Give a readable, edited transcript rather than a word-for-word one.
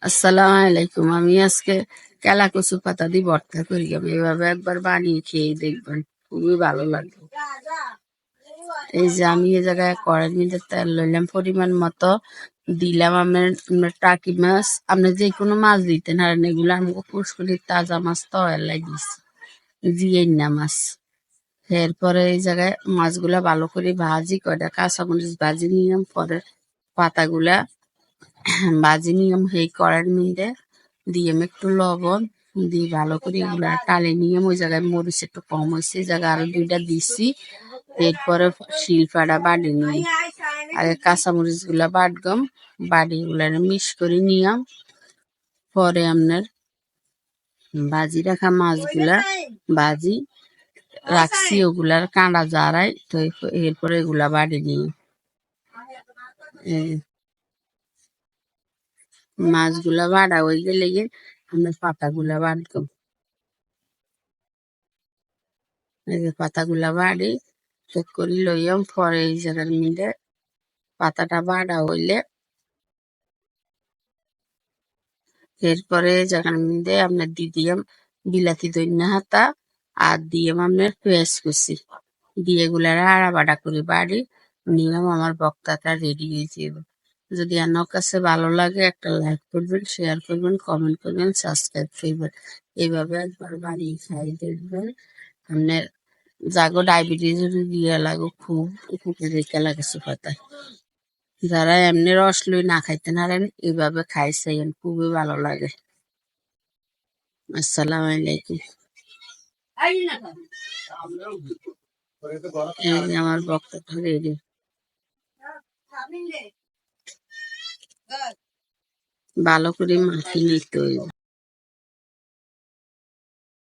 আসসালামু আলাইকুম। আমি আজকে কেলা কচু পাতা দিয়ে ভর্তা করি। আমি এভাবে একবার বানিয়ে খেয়ে দেখবেন, খুবই ভালো লাগবে। এই যে আমি এই জায়গায় কড়াইর মধ্যে তেল লইলাম পরিমাণ মতো, দিলাম আপনার টাকি মাছ। আপনি যে কোনো মাছ দিতেন, আর এগুলো আমি পুষ্করির তাজা মাছ তো লাগিয়েছি, জিয়েন্না মাছ। এরপরে এই জায়গায় মাছগুলা ভালো করে ভাজি, কয়টা কাঁচামরিচ ভাজি নিলাম। পরে পাতাগুলা ভাজি নিলাম সেই কড়াইয়ের মধ্যে, দিয়ে আমি একটু লবণ দিয়ে ভালো করে এগুলা টালে নিয়ে ওই জায়গায় মরিচ একটু কম হয়েছে, এই জায়গায় আরো দুইটা দিচ্ছি। এরপরে শিলপাটা বাড়ি নিই, আগে কাঁচামরিচ গুলা বাটগম, বাড়ি গুলা মিক্স করে নিয়াম। পরে আপনার ভাজি রাখা মাছগুলা ভাজি রাখছি, ওগুলার কাঁটা জারাই তো। এরপরে এগুলা বাড়ি নিই, মাছগুলা বাড়া হয়ে গেলে আপনার পাতাগুলা বাটগম। এই যে পাতাগুলা বাড়ি চেক করে লইয়াম। পরে এই জায়গার মিলে পাতাটা বাড়া হইলে এরপরে এই জায়গার মধ্যে আপনার দিয়াম বিলাতি ধনিয়া হাতা, আর দিয়াম আপনার পেঁয়াজ কুচি, দিয়ে এগুলার আড়া বাড়া করে বাড়ি নিলাম। আমার বক্তাটা রেডি হয়েছে। যদি আপনার কাছে ভালো লাগে একটা লাইক করবেন, শেয়ার করবেন, কমেন্ট করবেন, সাবস্ক্রাইব করবেন। এইভাবে একবার বানিয়ে খাই দেখবেন। আপনার যাগো ডায়াবেটিস দিয়ে লাগো খুব উপকারিতা লাগে পাতায়। যারা এমনি রস লই না খাইতে পারেন, এইভাবে খাইছেন, খুবই ভালো লাগে। আসসালামু আলাইকুম। এই যে আমার বক্তব্য রেডি, ভালো করে মাখিয়ে নিতে হইবে।